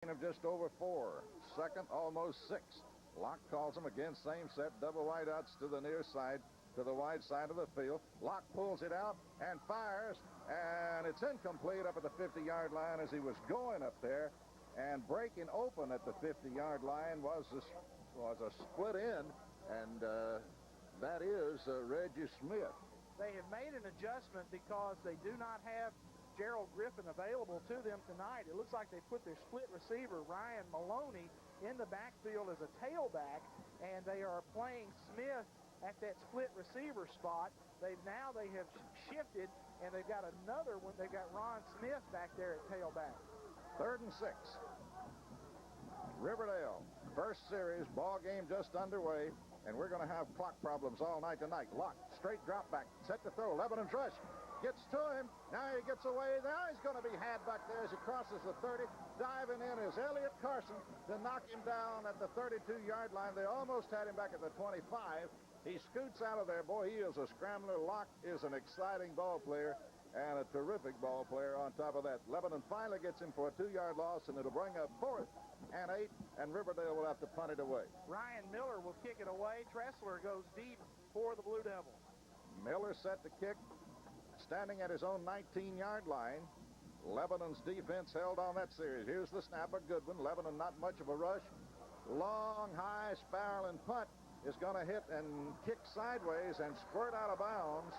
of just over 4. Second, almost 6. Locke calls him again. Same set. Double wideouts to the near side, to the wide side of the field. Locke pulls it out and fires, and it's incomplete up at the 50-yard line as he was going up there. And breaking open at the 50-yard line was a split end, and that is Reggie Smith. They have made an adjustment because they do not have Gerald Griffin available to them tonight. It looks like they put their split receiver, Ryan Maloney, in the backfield as a tailback, and they are playing Smith at that split receiver spot. They have shifted, and they've got another one. They've got Ron Smith back there at tailback. 3rd and 6. Riverdale, first series, ball game just underway, and we're going to have clock problems all night tonight. Locke, straight drop back, set to throw. Lebanon's rush. Gets to him. Now he gets away. Now he's going to be had back there as he crosses the 30. Diving in is Elliott Carson to knock him down at the 32-yard line. They almost had him back at the 25. He scoots out of there. Boy, he is a scrambler. Locke is an exciting ball player and a terrific ball player on top of that. Lebanon finally gets him for a 2-yard loss, and it'll bring up 4th and 8, and Riverdale will have to punt it away. Ryan Miller will kick it away. Tressler goes deep for the Blue Devils. Miller set to kick, standing at his own 19-yard line. Lebanon's defense held on that series. Here's the snap, a good one. Lebanon not much of a rush. Long, high, spiraling punt is going to hit and kick sideways and squirt out of bounds.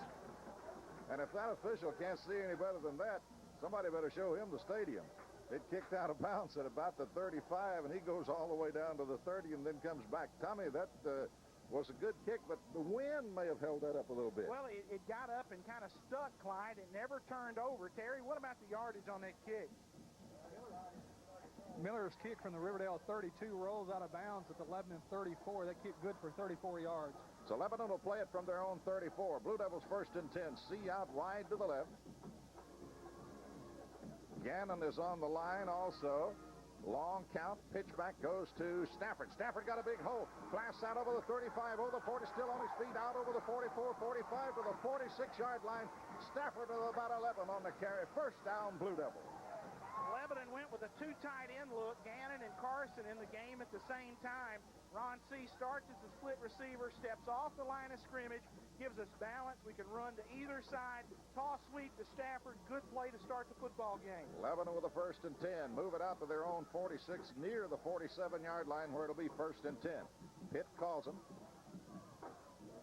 And if that official can't see any better than that, somebody better show him the stadium. It kicked out of bounds at about the 35, and he goes all the way down to the 30 and then comes back. Tommy, that was a good kick, but the wind may have held that up a little bit. Well, it got up and kind of stuck, Clyde. It never turned over. Terry, what about the yardage on that kick? Miller's kick from the Riverdale 32 rolls out of bounds at the Lebanon 34. That kick good for 34 yards. So Lebanon will play it from their own 34. Blue Devils 1st and 10. C out wide to the left. Gannon is on the line also. Long count. Pitch back goes to Stafford. Stafford got a big hole. Blasts out over the 35. Over the 40. Still on his feet. Out over the 44, 45 to the 46-yard line. Stafford with about 11 on the carry. 1st down, Blue Devils. Lebanon went with a 2 tight end look. Gannon and Carson in the game at the same time. Ron C. starts as the split receiver, steps off the line of scrimmage, gives us balance. We can run to either side. Toss sweep to Stafford. Good play to start the football game. Lebanon with a 1st and 10. Move it out to their own 46 near the 47-yard line where it'll be 1st and 10. Pitt calls him.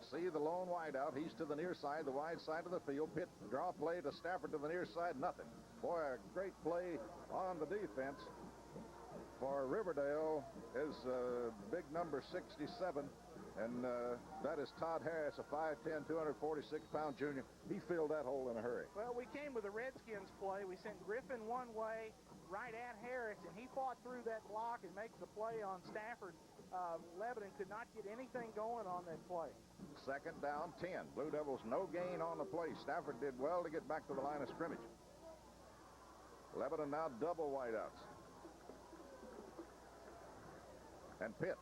See the lone wideout. He's to the near side, the wide side of the field. Pitt draw play to Stafford to the near side. Nothing. Boy, a great play on the defense for Riverdale is big number 67, and that is Todd Harris, a 5'10", 246-pound junior. He filled that hole in a hurry. Well, we came with the Redskins play. We sent Griffin one way right at Harris, and he fought through that block and makes the play on Stafford. Lebanon could not get anything going on that play. 2nd down, 10. Blue Devils no gain on the play. Stafford did well to get back to the line of scrimmage. Lebanon now double wideouts. And Pitt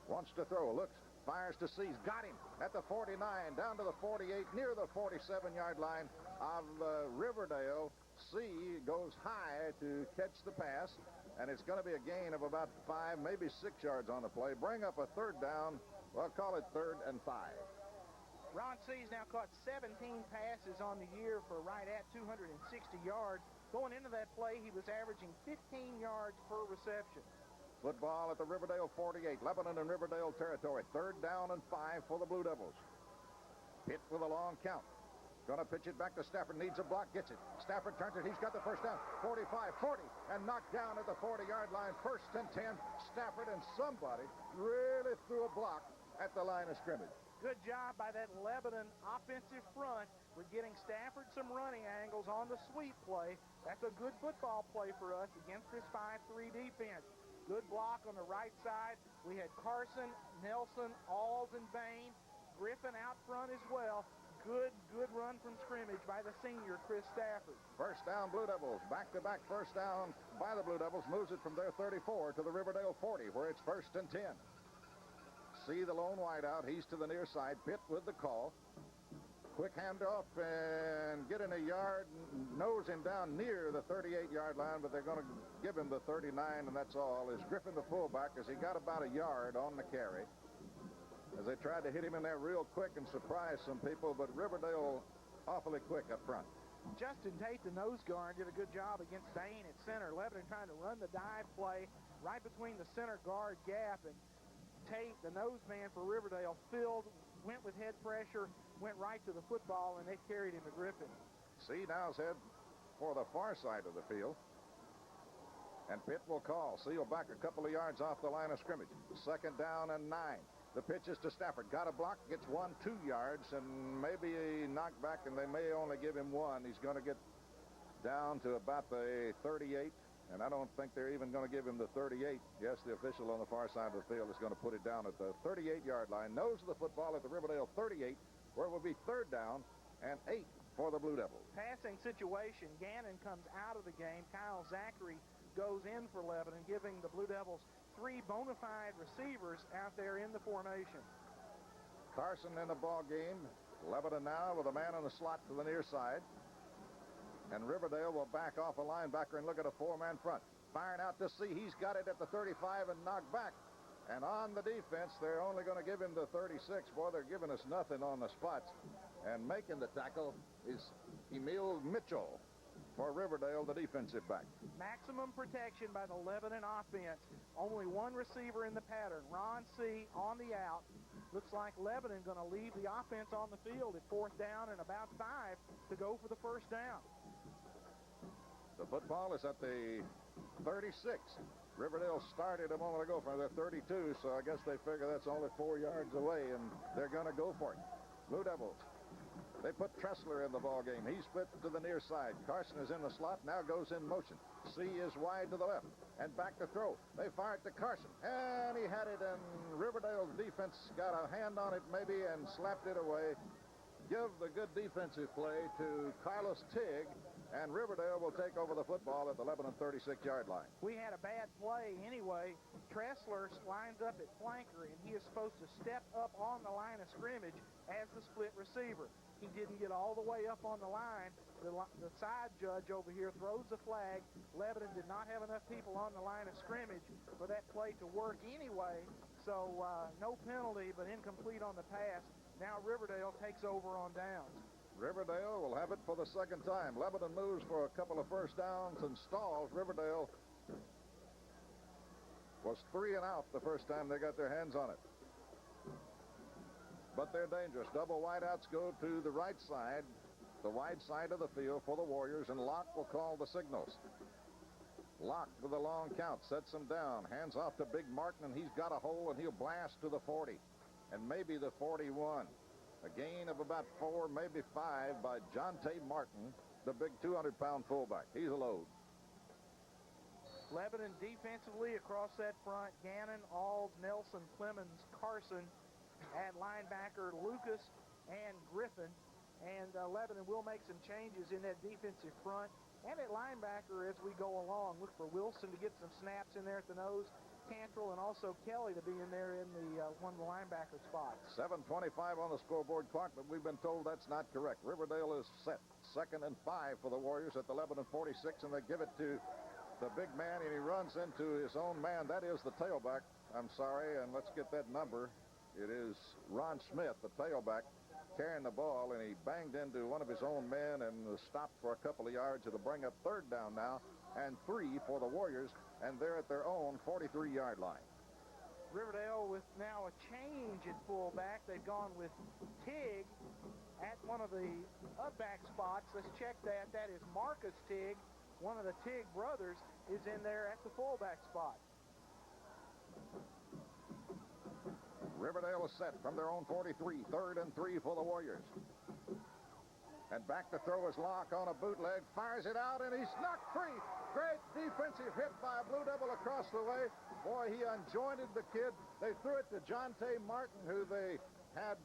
wants to throw. Looks, fires to seize. Got him at the 49, down to the 48, near the 47-yard line of Riverdale. C goes high to catch the pass, and it's going to be a gain of about 5, maybe 6 yards on the play. Bring up a 3rd down. Well, call it 3rd and 5. Ron C's now caught 17 passes on the year for right at 260 yards. Going into that play, he was averaging 15 yards per reception. Football at the Riverdale 48. Lebanon and Riverdale territory. 3rd down and 5 for the Blue Devils. Pitt with a long count. Going to pitch it back to Stafford. Needs a block. Gets it. Stafford turns it. He's got the 1st down. 45, 40, and knocked down at the 40-yard line. 1st and 10. Stafford, and somebody really threw a block at the line of scrimmage. Good job by that Lebanon offensive front. We're getting Stafford some running angles on the sweep play. That's a good football play for us against this 5-3 defense. Good block on the right side. We had Carson, Nelson, Alls, and Bain. Griffin out front as well. Good run from scrimmage by the senior, Chris Stafford. 1st down, Blue Devils. Back-to-back 1st down by the Blue Devils. Moves it from their 34 to the Riverdale 40, where it's 1st and 10. See the lone wideout. He's to the near side. Pitt with the call. Quick handoff and get in a yard, nose him down near the 38-yard line, but they're going to give him the 39, and that's all. Is Griffin the fullback, as he got about a yard on the carry, as they tried to hit him in there real quick and surprise some people, but Riverdale awfully quick up front. Justin Tate, the nose guard, did a good job against Dane at center. Lebanon trying to run the dive play right between the center guard gap, and Tate, the nose man for Riverdale, went with head pressure, went right to the football, and they carried him to Griffin. C now's head for the far side of the field. And Pitt will call. C will back a couple of yards off the line of scrimmage. 2nd down and 9. The pitch is to Stafford. Got a block, gets 2 yards, and maybe a knockback, and they may only give him 1. He's going to get down to about the 38, and I don't think they're even going to give him the 38. Yes, the official on the far side of the field is going to put it down at the 38-yard line. Nose of the football at the Riverdale 38, where it will be 3rd down and 8 for the Blue Devils. Passing situation. Gannon comes out of the game. Kyle Zachary goes in for Lebanon, giving the Blue Devils 3 bona fide receivers out there in the formation. Carson in the ball game. Lebanon now with a man in the slot to the near side. And Riverdale will back off a linebacker and look at a 4-man front. Firing out to C. He's got it at the 35 and knocked back. And on the defense, they're only going to give him the 36. Boy, they're giving us nothing on the spots. And making the tackle is Emil Mitchell for Riverdale, the defensive back. Maximum protection by the Lebanon offense. Only 1 receiver in the pattern. Ron C. on the out. Looks like Lebanon going to leave the offense on the field at 4th down and about 5 to go for the 1st down. The football is at the 36. Riverdale started a moment ago from their 32, so I guess they figure that's only 4 yards away, and they're going to go for it. Blue Devils. They put Tressler in the ball game. He split to the near side. Carson is in the slot, now goes in motion. C is wide to the left, and back to throw. They fire it to Carson, and he had it, and Riverdale's defense got a hand on it maybe and slapped it away. Give the good defensive play to Carlos Tigg, and Riverdale will take over the football at the Lebanon 36-yard line. We had a bad play anyway. Tressler lines up at flanker, and he is supposed to step up on the line of scrimmage as the split receiver. He didn't get all the way up on the line. The side judge over here throws the flag. Lebanon did not have enough people on the line of scrimmage for that play to work anyway. So no penalty, but incomplete on the pass. Now Riverdale takes over on downs. Riverdale will have it for the 2nd time. Lebanon moves for a couple of 1st downs and stalls. Riverdale was 3 and out the first time they got their hands on it. But they're dangerous. Double wideouts go to the right side, the wide side of the field for the Warriors, and Locke will call the signals. Locke with a long count sets him down. Hands off to Big Martin, and he's got a hole, and he'll blast to the 40 and maybe the 41. A gain of about 4, maybe 5 by Jonte Martin, the big 200-pound fullback. He's a load. Lebanon defensively across that front. Gannon, Alds, Nelson, Clemens, Carson. At linebacker, Lucas and Griffin. And Lebanon will make some changes in that defensive front. And at linebacker as we go along. Look for Wilson to get some snaps in there at the nose. Cantrell and also Kelly to be in there in the one of the linebacker spots. 7:25 on the scoreboard clock, but we've been told that's not correct. Riverdale is set. 2nd and 5 for the Warriors at the Lebanon 46, and they give it to the big man, and he runs into his own man. That is the tailback. I'm sorry, and let's get that number. It is Ron Smith, the tailback, carrying the ball, and he banged into one of his own men and stopped for a couple of yards. It'll bring up 3rd down now and 3 for the Warriors, and they're at their own 43-yard line. Riverdale with now a change at fullback. They've gone with Tigg at one of the up-back spots. Let's check that. That is Marcus Tigg. One of the Tigg brothers is in there at the fullback spot. Riverdale is set from their own 43. 3rd and 3 for the Warriors. And back to throw is Locke on a bootleg. Fires it out, and he's knocked free. Great defensive hit by a Blue Devil across the way. Boy, he unjointed the kid. They threw it to Jonte Martin, who they had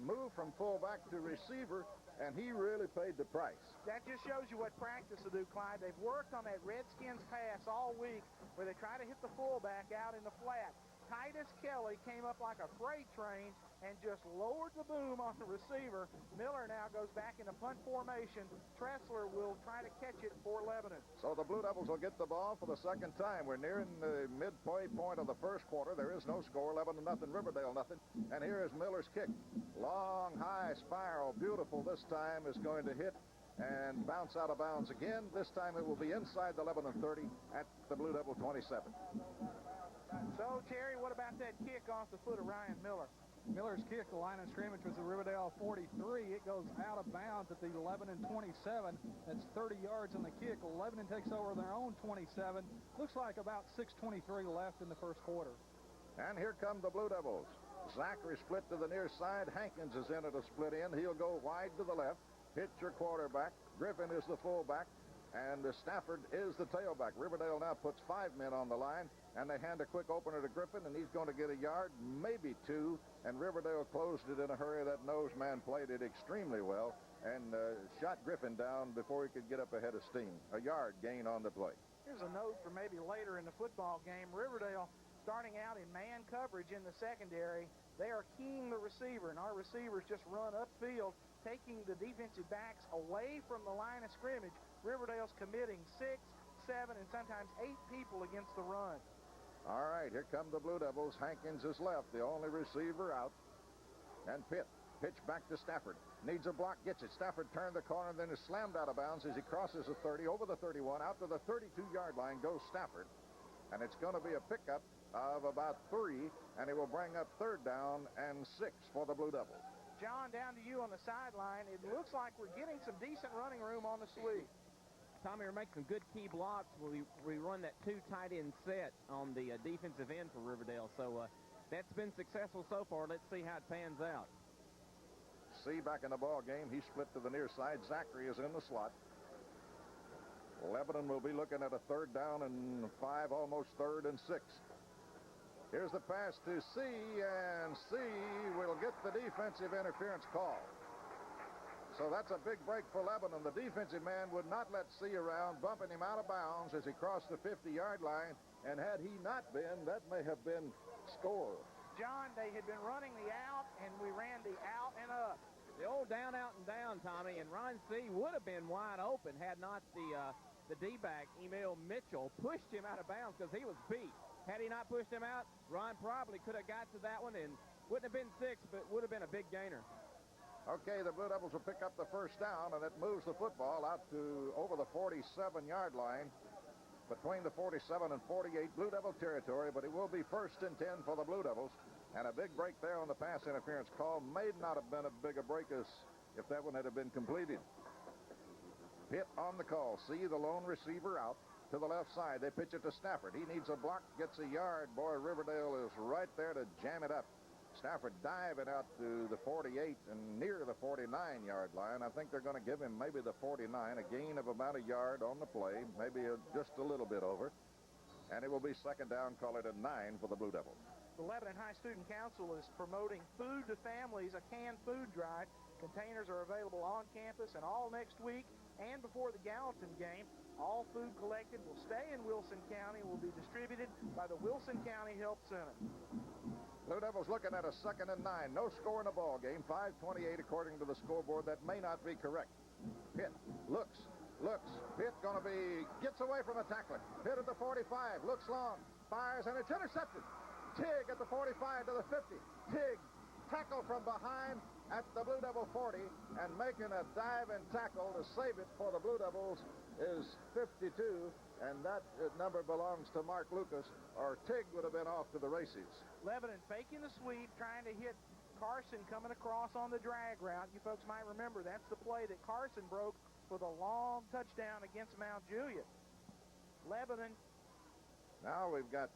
moved from fullback to receiver, and he really paid the price. That just shows you what practice will do, Clyde. They've worked on that Redskins pass all week where they try to hit the fullback out in the flat. Titus Kelly came up like a freight train and just lowered the boom on the receiver. Miller now goes back into punt formation. Tressler will try to catch it for Lebanon. So the Blue Devils will get the ball for the second time. We're nearing the midway point of the first quarter. There is no score. Lebanon nothing, Riverdale nothing. And here is Miller's kick. Long, high spiral. Beautiful this time is going to hit and bounce out of bounds again. This time it will be inside the Lebanon 30 at the Blue Devil 27. So, Terry, what about that kick off the foot of Ryan Miller? Miller's kick, the line of scrimmage was the Riverdale 43. It goes out of bounds at the Lebanon 27. That's 30 yards on the kick. Lebanon takes over their own 27. Looks like about 6:23 left in the first quarter. And here come the Blue Devils. Zachary split to the near side. Hankins is in at a split end. He'll go wide to the left. Pitcher quarterback. Griffin is the fullback. And Stafford is the tailback. Riverdale now puts 5 men on the line, and they hand a quick opener to Griffin, and he's going to get a yard, maybe 2, and Riverdale closed it in a hurry. That nose man played it extremely well and shot Griffin down before he could get up ahead of steam. A yard gain on the play. Here's a note for maybe later in the football game. Riverdale starting out in man coverage in the secondary. They are keying the receiver, and our receivers just run upfield, taking the defensive backs away from the line of scrimmage. Riverdale's committing 6, 7, and sometimes 8 people against the run. All right, here come the Blue Devils. Hankins is left, the only receiver out. And Pitt, pitch back to Stafford. Needs a block, gets it. Stafford turned the corner, then is slammed out of bounds as he crosses the 30, over the 31, out to the 32-yard line goes Stafford. And it's going to be a pickup of about 3, and it will bring up 3rd down and 6 for the Blue Devils. John, down to you on the sideline. It looks like we're getting some decent running room on the sweep. Tommy, we're making some good key blocks. We run that 2 tight end set on the defensive end for Riverdale. So that's been successful so far. Let's see how it pans out. C back in the ball game. He split to the near side. Zachary is in the slot. Lebanon will be looking at a 3rd down and 5, almost 3rd and 6. Here's the pass to C, and C will get the defensive interference call. So that's a big break for Lebanon. The defensive man would not let C around, bumping him out of bounds as he crossed the 50-yard line. And had he not been, that may have been score. John, they had been running the out, and we ran the out and up. The old down, out, and down, Tommy. And Ron C would have been wide open had not the D-back, Emil Mitchell, pushed him out of bounds because he was beat. Had he not pushed him out, Ron probably could have got to that one and wouldn't have been 6, but would have been a big gainer. Okay, the Blue Devils will pick up the 1st down, and it moves the football out to over the 47-yard line, between the 47 and 48 Blue Devil territory, but it will be 1st and 10 for the Blue Devils. And a big break there on the pass interference call. May not have been a big a break as if that one had been completed. Pitt on the call. See the lone receiver out to the left side. They pitch it to Stafford. He needs a block, gets a yard. Boy, Riverdale is right there to jam it up. Stafford diving out to the 48 and near the 49-yard line. I think they're going to give him maybe the 49, a gain of about a yard on the play, maybe just a little bit over. And it will be 2nd down, call it a 9 for the Blue Devils. The Lebanon High Student Council is promoting Food to Families, a canned food drive. Containers are available on campus and all next week and before the Gallatin game. All food collected will stay in Wilson County and will be distributed by the Wilson County Health Center. Blue Devils looking at a 2nd and 9. No score in the ball game. 5:28 according to the scoreboard. That may not be correct. Pitt looks. Pitt going to gets away from a tackler. Pitt at the 45. Looks long. Fires, and it's intercepted. Tig at the 45 to the 50. Tig tackle from behind at the Blue Devil 40, and making a dive and tackle to save it for the Blue Devils is 52, and that number belongs to Mark Lucas, or Tig would have been off to the races. Lebanon faking the sweep, trying to hit Carson coming across on the drag route. You folks might remember that's the play that Carson broke for the long touchdown against Mount Juliet. Lebanon. Now we've got